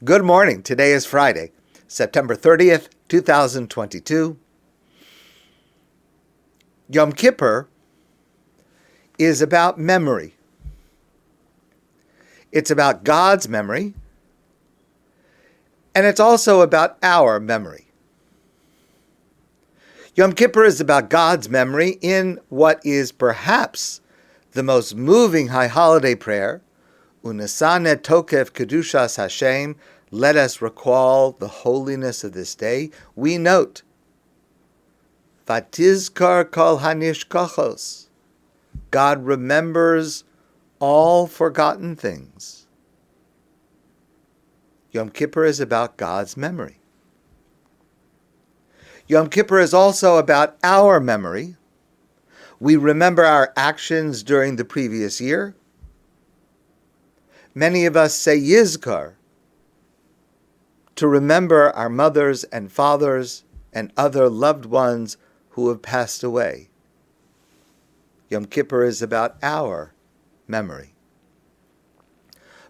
Good morning. Today is Friday, September 30th, 2022. Yom Kippur is about memory. It's about God's memory, and it's also about our memory. Yom Kippur is about God's memory in what is perhaps the most moving high holiday prayer, Unesane Tokef Kedushas Hashem, let us recall the holiness of this day. We note, Vatizkar kol hanishkachos, God remembers all forgotten things. Yom Kippur is about God's memory. Yom Kippur is also about our memory. We remember our actions during the previous year. Many of us say Yizkor to remember our mothers and fathers and other loved ones who have passed away. Yom Kippur is about our memory.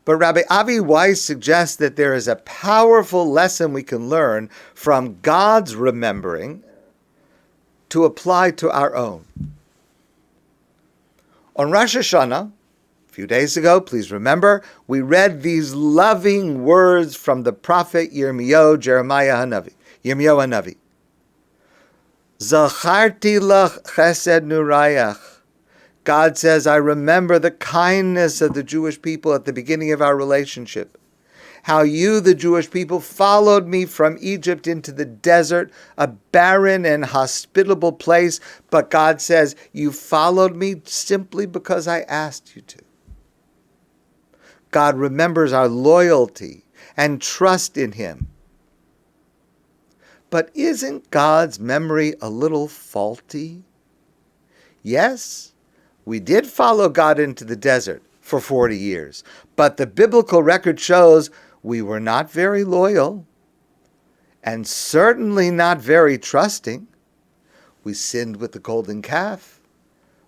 But Rabbi Avi Weiss suggests that there is a powerful lesson we can learn from God's remembering to apply to our own. On Rosh Hashanah, a few days ago, please remember, we read these loving words from the prophet Yirmiyahu Hanavi. Zacharti lach chesed nurayach. God says, I remember the kindness of the Jewish people at the beginning of our relationship. How you, the Jewish people, followed me from Egypt into the desert, a barren and hospitable place. But God says, you followed me simply because I asked you to. God remembers our loyalty and trust in Him. But isn't God's memory a little faulty? Yes, we did follow God into the desert for 40 years, but the biblical record shows we were not very loyal and certainly not very trusting. We sinned with the golden calf.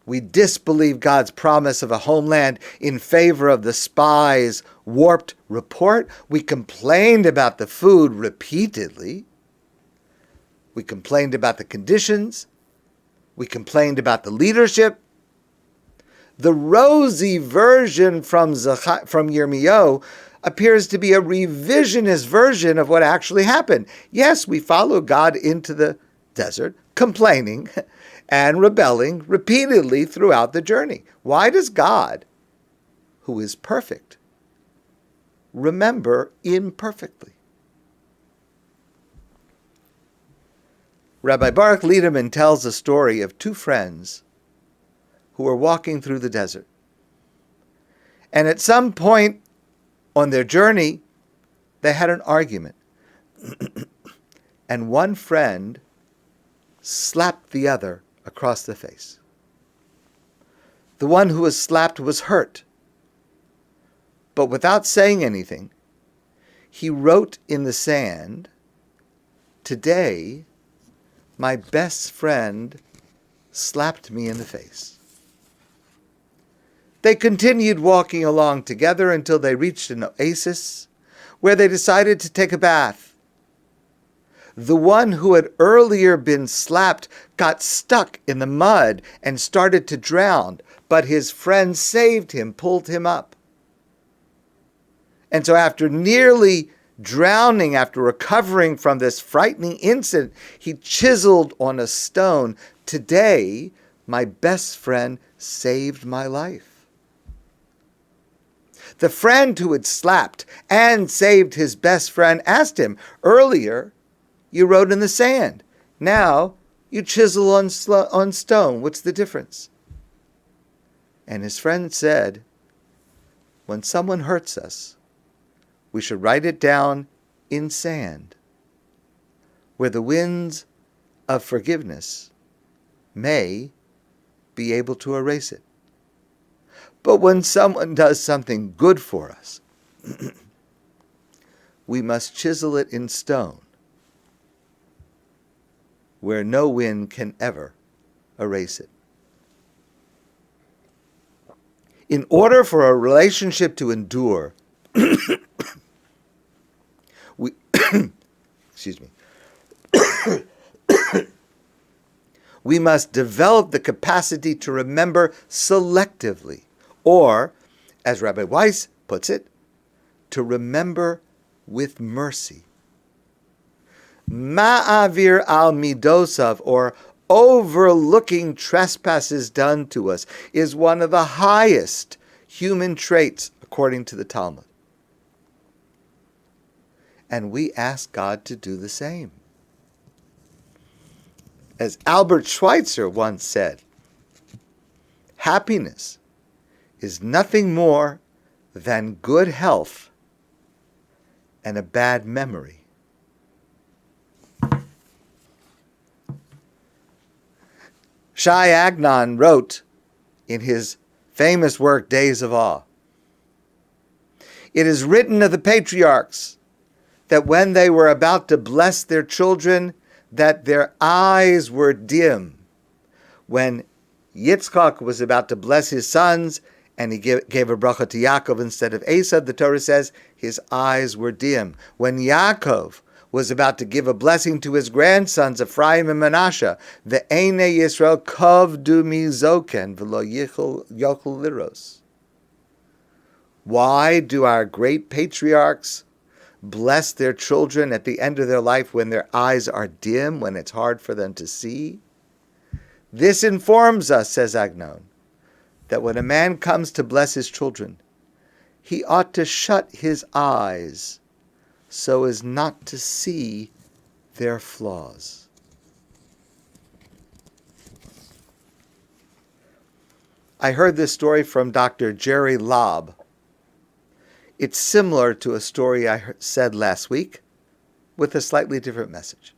We disbelieved God's promise of a homeland in favor of the spies' warped report. We complained about the food repeatedly. We complained about the conditions. We complained about the leadership. The rosy version from Yirmiyahu appears to be a revisionist version of what actually happened. Yes, we followed God into the desert, complaining and rebelling repeatedly throughout the journey. Why does God, who is perfect, remember imperfectly? Rabbi Baruch Lederman tells a story of two friends who were walking through the desert. And at some point on their journey, they had an argument. And one friend slapped the other across the face. The one who was slapped was hurt. But without saying anything, he wrote in the sand, "Today, my best friend slapped me in the face." They continued walking along together until they reached an oasis where they decided to take a bath. The one who had earlier been slapped got stuck in the mud and started to drown, but his friend saved him, pulled him up. And so after nearly drowning, after recovering from this frightening incident, he chiseled on a stone, "Today, my best friend saved my life." The friend who had slapped and saved his best friend asked him, "Earlier, you wrote in the sand. Now, you chisel on stone. What's the difference?" And his friend said, "When someone hurts us, we should write it down in sand, where the winds of forgiveness may be able to erase it. But when someone does something good for us, we must chisel it in stone, where no wind can ever erase it." In order for a relationship to endure, We, excuse me. We must develop the capacity to remember selectively, or, as Rabbi Weiss puts it, to remember with mercy. Ma'avir al midosav, or overlooking trespasses done to us, is one of the highest human traits according to the Talmud. And we ask God to do the same. As Albert Schweitzer once said, happiness is nothing more than good health and a bad memory. Shai Agnon wrote in his famous work, Days of Awe, "It is written of the patriarchs that when they were about to bless their children, that their eyes were dim. When Yitzchak was about to bless his sons, and he gave a bracha to Yaakov instead of Esav, the Torah says his eyes were dim. When Yaakov was about to give a blessing to his grandsons, Ephraim and Manasseh, Ve'enei Yisrael kavdu mizoken v'lo yochel liros." Why do our great patriarchs bless their children at the end of their life when their eyes are dim, when it's hard for them to see? This informs us, says Agnon, that when a man comes to bless his children, he ought to shut his eyes so as not to see their flaws. I heard this story from Dr. Jerry Lobb. It's similar to a story I said last week with a slightly different message.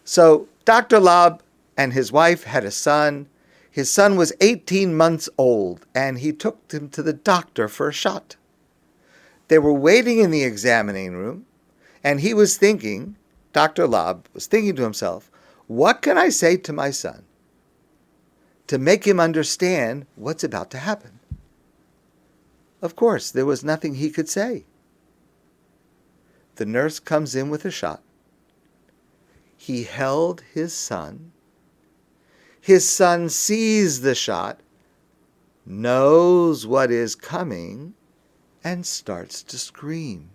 So Dr. Lobb and his wife had a son. His son was 18 months old, and he took him to the doctor for a shot. They were waiting in the examining room, and he was thinking, Dr. Lobb was thinking to himself, what can I say to my son to make him understand what's about to happen? Of course, there was nothing he could say. The nurse comes in with a shot. He held his son. His son sees the shot, knows what is coming, and starts to scream.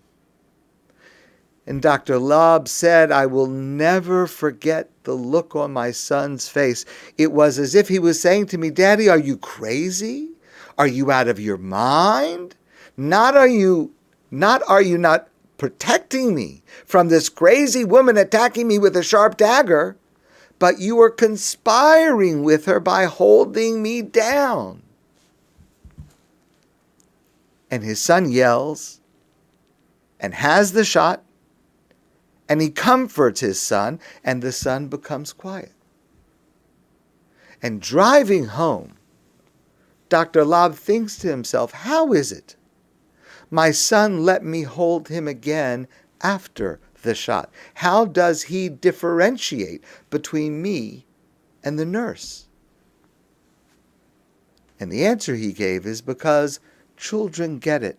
And Dr. Lobb said, I will never forget the look on my son's face. It was as if he was saying to me, Daddy, are you crazy? Are you out of your mind? Not are you not protecting me from this crazy woman attacking me with a sharp dagger, but you are conspiring with her by holding me down. And his son yells and has the shot, and he comforts his son, and the son becomes quiet. And driving home, Dr. Lobb thinks to himself, how is it my son let me hold him again after the shot? How does he differentiate between me and the nurse? And the answer he gave is because children get it,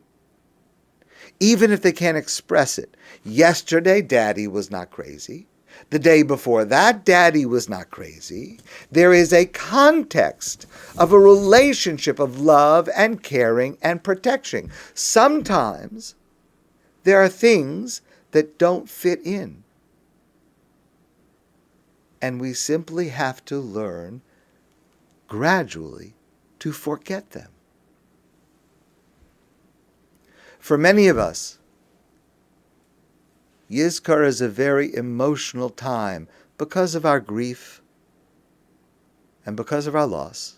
even if they can't express it. Yesterday, Daddy was not crazy. The day before that, Daddy was not crazy. There is a context of a relationship of love and caring and protection. Sometimes there are things that don't fit in, and we simply have to learn gradually to forget them. For many of us, Yizkor is a very emotional time because of our grief and because of our loss.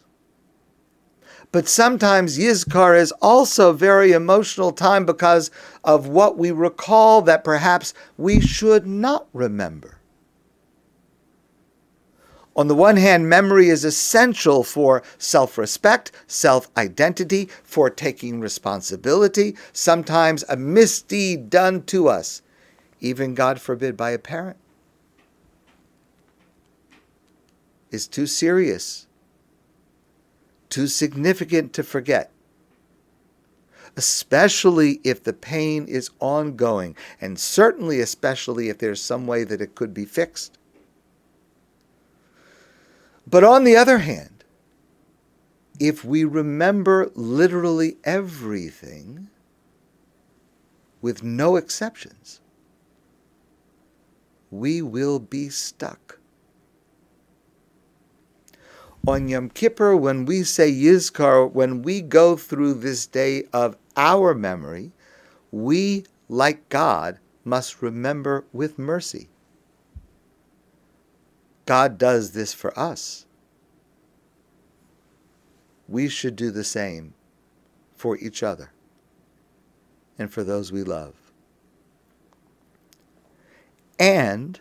But sometimes Yizkor is also a very emotional time because of what we recall that perhaps we should not remember. On the one hand, memory is essential for self-respect, self-identity, for taking responsibility, sometimes a misdeed done to us, even, God forbid, by a parent, is too serious, too significant to forget. especially if the pain is ongoing, and certainly especially if there's some way that it could be fixed. But on the other hand, if we remember literally everything, with no exceptions, we will be stuck. On Yom Kippur, when we say Yizkor, when we go through this day of our memory, we, like God, must remember with mercy. God does this for us. We should do the same for each other and for those we love. And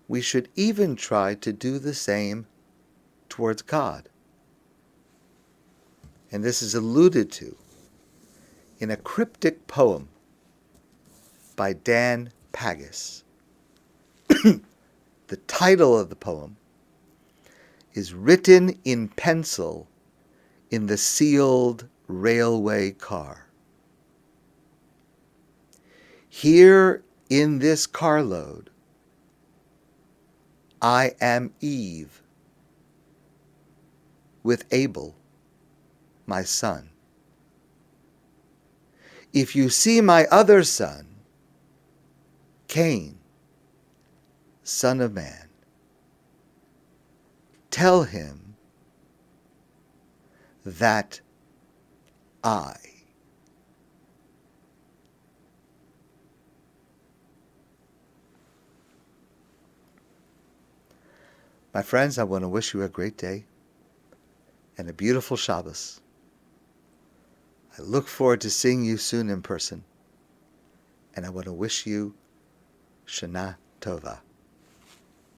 we should even try to do the same towards God. And this is alluded to in a cryptic poem by Dan Pagus. The title of the poem is Written in Pencil in the Sealed Railway Car. Here in this carload, I am Eve, with Abel, my son. If you see my other son, Cain, son of man, tell him that I. My friends, I want to wish you a great day and a beautiful Shabbos. I look forward to seeing you soon in person, and I want to wish you Shana Tova.